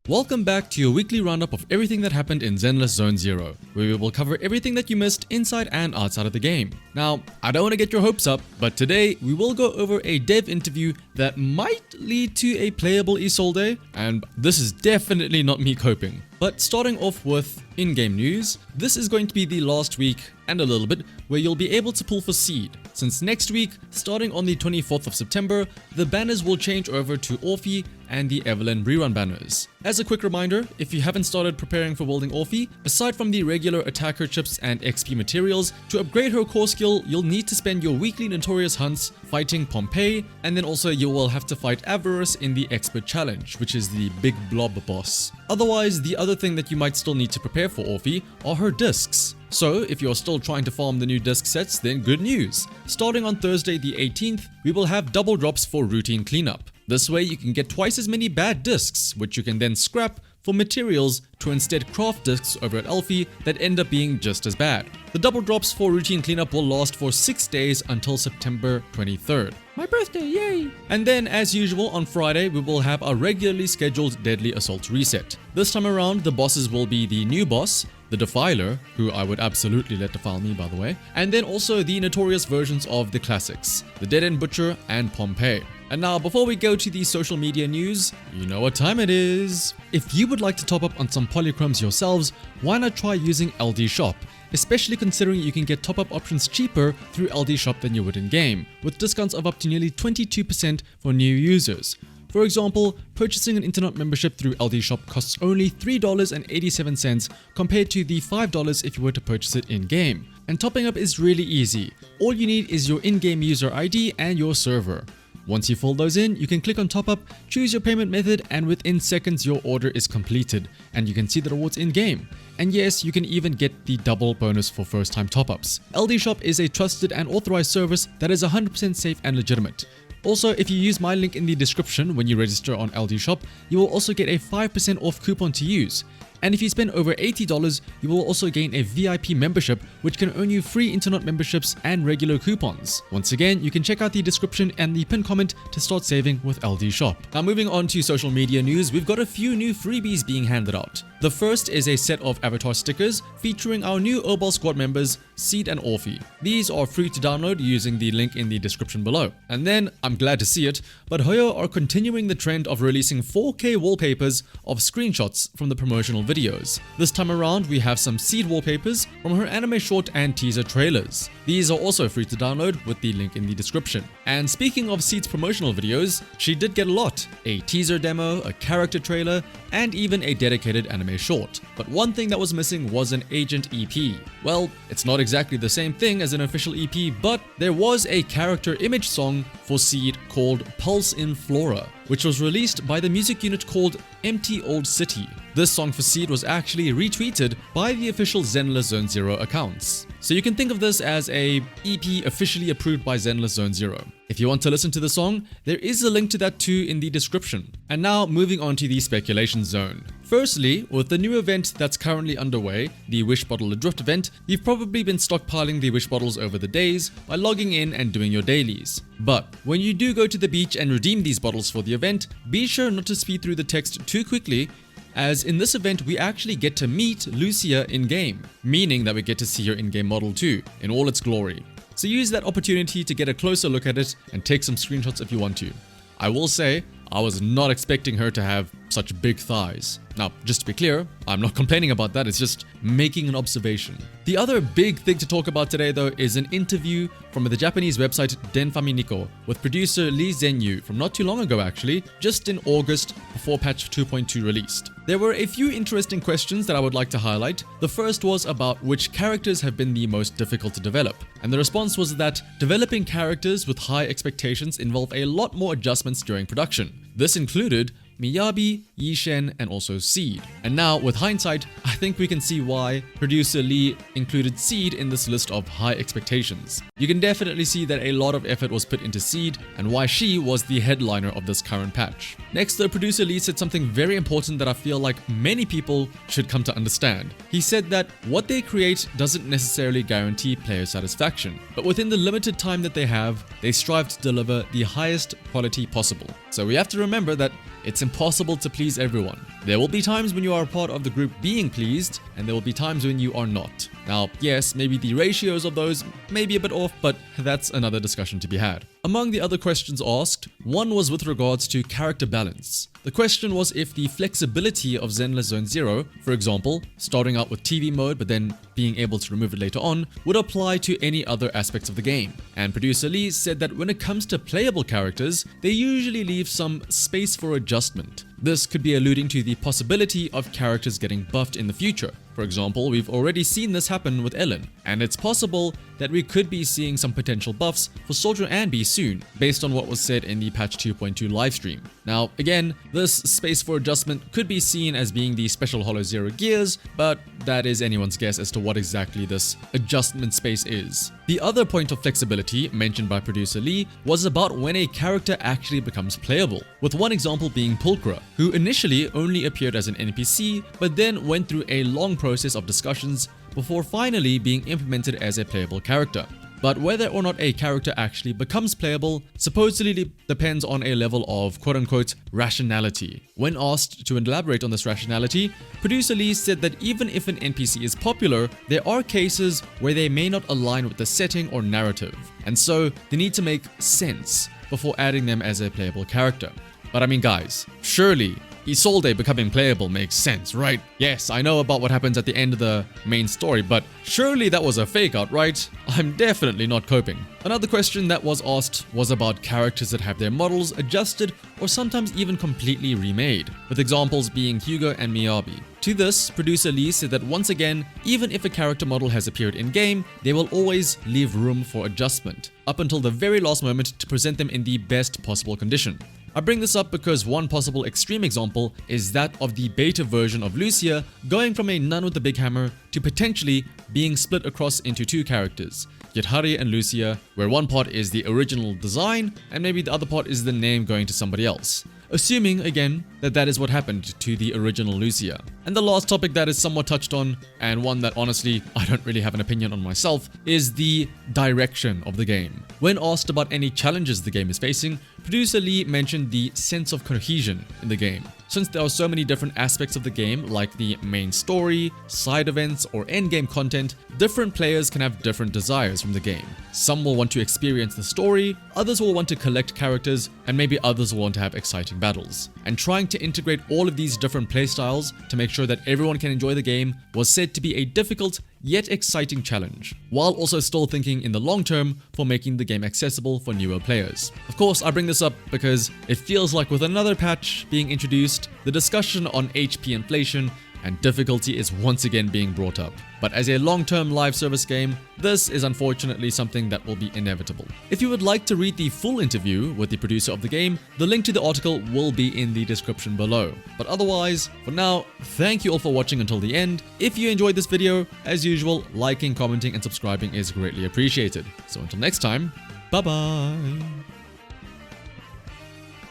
Welcome back to your weekly roundup of everything that happened in Zenless Zone Zero, where we will cover everything that you missed inside and outside of the game. Now, I don't want to get your hopes up, but today we will go over a dev interview that might lead to a playable Isolde, and this is definitely not me coping. But starting off with in-game news, this is going to be the last week and a little bit where you'll be able to pull for seed, since next week, starting on the 24th of September, the banners will change over to Orphie and the Evelyn rerun banners. As a quick reminder, if you haven't started preparing for wielding Orphie, aside from the regular attacker chips and XP materials, to upgrade her core skill, you'll need to spend your weekly notorious hunts fighting Pompeii, and then also you will have to fight Avarice in the expert challenge, which is the big blob boss. Otherwise, the other thing that you might still need to prepare for Orphie are her discs. So if you're still trying to farm the new disc sets, then good news. Starting on Thursday the 18th, we will have double drops for routine cleanup. This way you can get twice as many bad discs, which you can then scrap for materials to instead craft discs over at Alfie that end up being just as bad. The double drops for routine cleanup will last for 6 days until September 23rd. My birthday, yay! And then, as usual, on Friday, we will have our regularly scheduled Deadly Assault reset. This time around, the bosses will be the new boss, the Defiler, who I would absolutely let defile me by the way, and then also the notorious versions of the classics, the Dead End Butcher and Pompeii. And now, before we go to the social media news, you know what time it is. If you would like to top up on some polychromes yourselves, why not try using LD Shop? Especially considering you can get top-up options cheaper through LD Shop than you would in-game, with discounts of up to nearly 22% for new users. For example, purchasing an internet membership through LD Shop costs only $3.87 compared to the $5 if you were to purchase it in-game. And topping up is really easy. All you need is your in-game user ID and your server. Once you fill those in, you can click on top up, choose your payment method, and within seconds your order is completed and you can see the rewards in-game. And yes, you can even get the double bonus for first time top-ups. LD Shop is a trusted and authorized service that is 100% safe and legitimate. Also, if you use my link in the description when you register on LD Shop, you will also get a 5% off coupon to use. And if you spend over $80, you will also gain a VIP membership, which can earn you free internet memberships and regular coupons. Once again, you can check out the description and the pinned comment to start saving with LD Shop. Now moving on to social media news, we've got a few new freebies being handed out. The first is a set of avatar stickers featuring our new Obol squad members, Seed and Orphie. These are free to download using the link in the description below. And then, I'm glad to see it, but Hoyo are continuing the trend of releasing 4K wallpapers of screenshots from the promotional videos. This time around, we have some Seed wallpapers from her anime short and teaser trailers. These are also free to download with the link in the description. And speaking of Seed's promotional videos, she did get a lot. A teaser demo, a character trailer, and even a dedicated anime short. But one thing that was missing was an agent EP. Well, it's not exactly the same thing as an official EP, but there was a character image song for Seed called Pulse in Flora, which was released by the music unit called Empty Old City. This song for Seed was actually retweeted by the official Zenless Zone Zero accounts. So you can think of this as a EP officially approved by Zenless Zone Zero. If you want to listen to the song, there is a link to that too in the description. And now moving on to the speculation zone. Firstly, with the new event that's currently underway, the Wish Bottle Adrift event, you've probably been stockpiling the wish bottles over the days by logging in and doing your dailies. But when you do go to the beach and redeem these bottles for the event, be sure not to speed through the text too quickly, as in this event we actually get to meet LUCIA in-game, meaning that we get to see her in-game model too, in all its glory. So use that opportunity to get a closer look at it and take some screenshots if you want to. I will say, I was not expecting her to have such big thighs. Now, just to be clear, I'm not complaining about that, it's just making an observation. The other big thing to talk about today though is an interview from the Japanese website Denfaminiko with producer Lee Zenyu from not too long ago actually, just in August before patch 2.2 released. There were a few interesting questions that I would like to highlight. The first was about which characters have been the most difficult to develop, and the response was that developing characters with high expectations involve a lot more adjustments during production. This included Miyabi, Yishen, and also Seed. And now, with hindsight, I think we can see why producer Lee included Seed in this list of high expectations. You can definitely see that a lot of effort was put into Seed and why she was the headliner of this current patch. Next, the producer Lee said something very important that I feel like many people should come to understand. He said that what they create doesn't necessarily guarantee player satisfaction, but within the limited time that they have, they strive to deliver the highest quality possible. So we have to remember that it's impossible to please everyone. There will be times when you are a part of the group being pleased, and there will be times when you are not. Now, yes, maybe the ratios of those may be a bit off, but that's another discussion to be had. Among the other questions asked, one was with regards to character balance. The question was if the flexibility of Zenless Zone Zero, for example, starting out with TV mode but then being able to remove it later on, would apply to any other aspects of the game. And producer Lee said that when it comes to playable characters, they usually leave some space for adjustment. This could be alluding to the possibility of characters getting buffed in the future. For example, we've already seen this happen with Ellen, and it's possible that we could be seeing some potential buffs for Soldier and Bee soon, based on what was said in the patch 2.2 livestream. Now, again, this space for adjustment could be seen as being the special Holo Zero gears, but that is anyone's guess as to what exactly this adjustment space is. The other point of flexibility mentioned by producer Lee was about when a character actually becomes playable, with one example being Pulchra, who initially only appeared as an NPC, but then went through a long process of discussions before finally being implemented as a playable character. But whether or not a character actually becomes playable supposedly depends on a level of quote-unquote rationality. When asked to elaborate on this rationality, producer Lee said that even if an NPC is popular, there are cases where they may not align with the setting or narrative, and so they need to make sense before adding them as a playable character. But I mean guys, surely Isolde becoming playable makes sense, right? Yes, I know about what happens at the end of the main story, but surely that was a fake out, right? I'm definitely not coping. Another question that was asked was about characters that have their models adjusted or sometimes even completely remade, with examples being Hugo and Miyabi. To this, producer Lee said that once again, even if a character model has appeared in-game, they will always leave room for adjustment, up until the very last moment to present them in the best possible condition. I bring this up because one possible extreme example is that of the beta version of LUCIA going from a nun with a big hammer to potentially being split across into two characters, Yethari and Lucia, where one part is the original design and maybe the other part is the name going to somebody else. Assuming, again, that that is what happened to the original Lucia. And the last topic that is somewhat touched on, and one that honestly I don't really have an opinion on myself, is the direction of the game. When asked about any challenges the game is facing, producer Lee mentioned the sense of cohesion in the game. Since there are so many different aspects of the game, like the main story, side events, or endgame content, different players can have different desires from the game. Some will want to experience the story, others will want to collect characters, and maybe others will want to have exciting battles. And trying to integrate all of these different playstyles to make sure that everyone can enjoy the game was said to be a difficult yet exciting challenge, while also still thinking in the long term for making the game accessible for newer players. Of course, I bring this up because it feels like with another patch being introduced, the discussion on HP inflation and difficulty is once again being brought up. But as a long-term live service game, this is unfortunately something that will be inevitable. If you would like to read the full interview with the producer of the game, the link to the article will be in the description below. But otherwise, for now, thank you all for watching until the end. If you enjoyed this video, as usual, liking, commenting, and subscribing is greatly appreciated. So until next time, bye bye!